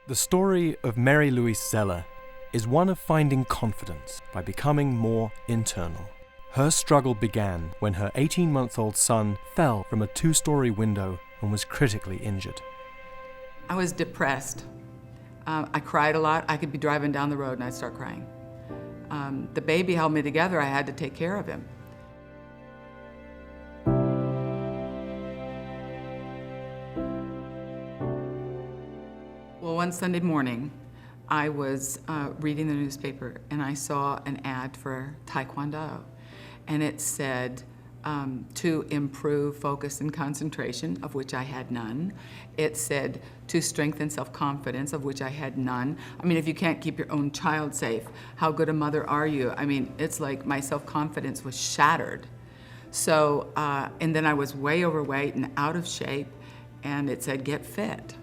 The story of Mary Louise Zeller is one of finding confidence by becoming more internal. Her struggle began when her 18-month-old son fell from a 2-story window and was critically injured. I was depressed. I cried a lot. I could be driving down the road and I'd start crying. The baby held me together. I had to take care of him. Well, one Sunday morning, I was reading the newspaper and I saw an ad for Taekwondo. And it said to improve focus and concentration, of which I had none. It said to strengthen self-confidence, of which I had none. I mean, if you can't keep your own child safe, how good a mother are you? I mean, it's like my self-confidence was shattered. So, and then I was way overweight and out of shape, and it said get fit.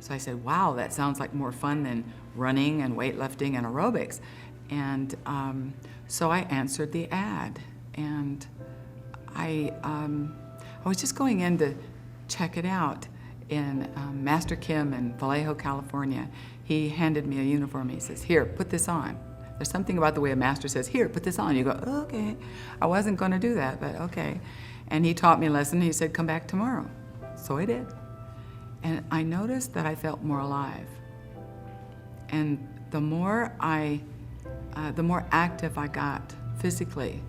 So I said, wow, that sounds like more fun than running and weightlifting and aerobics. And so I answered the ad. And I was just going in to check it out in Master Kim in Vallejo, California. He handed me a uniform. He says, here, put this on. There's something about the way a master says, here, put this on. You go, oh, okay. I wasn't going to do that, but okay. And he taught me a lesson. He said, come back tomorrow. So I did. And I noticed that I felt more alive. And the more active I got physically,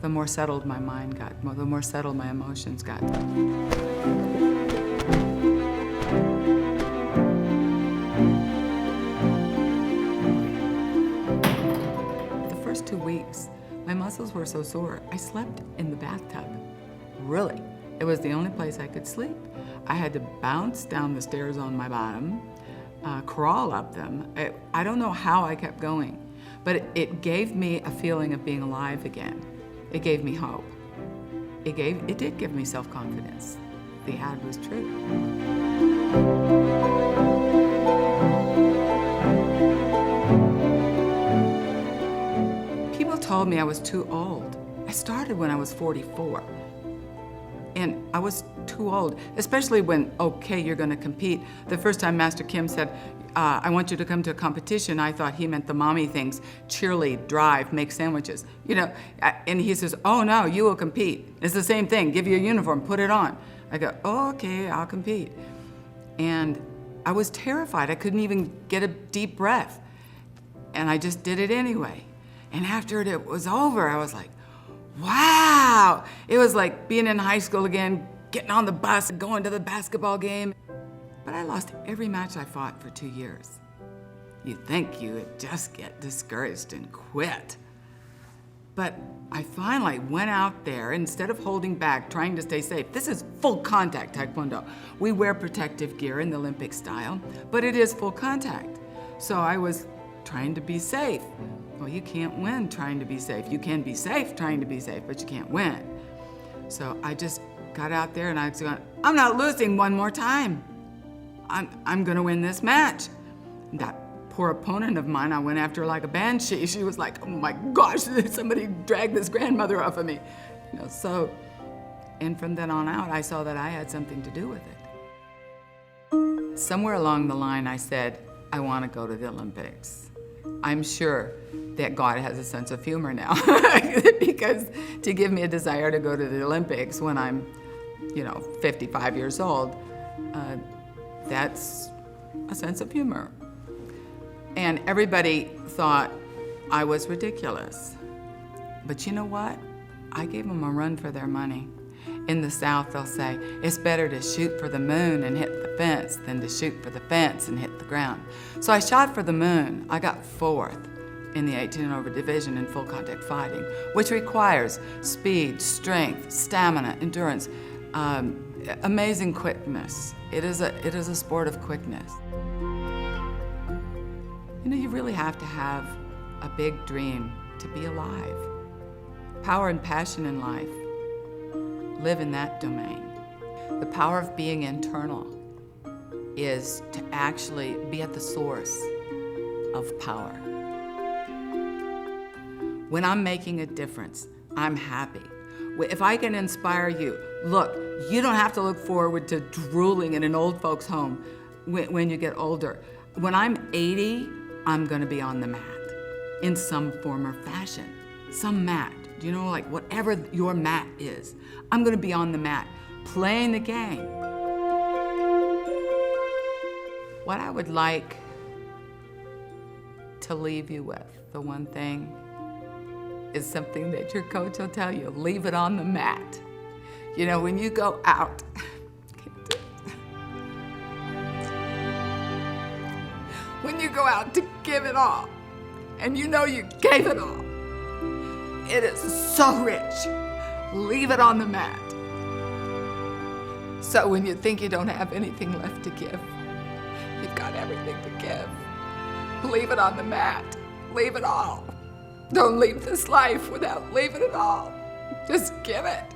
the more settled my mind got, the more settled my emotions got. The first 2 weeks, my muscles were so sore, I slept in the bathtub. Really. It was the only place I could sleep. I had to bounce down the stairs on my bottom, crawl up them. I don't know how I kept going, but it gave me a feeling of being alive again. It gave me hope. It did give me self-confidence. The ad was true. People told me I was too old. I started when I was 44. And I was too old, especially when, okay, you're gonna compete. The first time Master Kim said, I want you to come to a competition, I thought he meant the mommy things, cheerlead, drive, make sandwiches. You know, and he says, oh no, you will compete. It's the same thing, give you a uniform, put it on. I go, oh, okay, I'll compete. And I was terrified, I couldn't even get a deep breath. And I just did it anyway. And after it was over, I was like, wow! It was like being in high school again, getting on the bus, going to the basketball game. But I lost every match I fought for 2 years. You'd think you would just get discouraged and quit. But I finally went out there, instead of holding back, trying to stay safe. This is full contact Taekwondo. We wear protective gear in the Olympic style, but it is full contact. So I was trying to be safe. Well, you can't win trying to be safe. You can be safe trying to be safe, but you can't win. So I just got out there and I was going, I'm not losing one more time. I'm gonna win this match. That poor opponent of mine, I went after like a banshee. She was like, oh my gosh, somebody dragged this grandmother off of me. You know, so, and from then on out, I saw that I had something to do with it. Somewhere along the line, I said, I wanna go to the Olympics. I'm sure that God has a sense of humor now because to give me a desire to go to the Olympics when I'm, 55 years old, that's a sense of humor. And everybody thought I was ridiculous. But you know what? I gave them a run for their money. In the South, they'll say, it's better to shoot for the moon and hit the fence than to shoot for the fence and hit the ground. So I shot for the moon. I got 4th in the 18 and over division in full contact fighting, which requires speed, strength, stamina, endurance, amazing quickness. It is a sport of quickness. You really have to have a big dream to be alive. Power and passion in life. Live in that domain. The power of being internal is to actually be at the source of power. When I'm making a difference, I'm happy. If I can inspire you, look, you don't have to look forward to drooling in an old folks' home when you get older. When I'm 80, I'm gonna be on the mat in some form or fashion. Some mat, you know, like whatever your mat is. I'm gonna be on the mat playing the game. What I would like to leave you with, the one thing, is something that your coach will tell you, leave it on the mat. You know, when you go out, when you go out to give it all, and you know you gave it all, it is so rich. Leave it on the mat. So when you think you don't have anything left to give, you've got everything to give. Leave it on the mat. Leave it all. Don't leave this life without leaving it all. Just give it.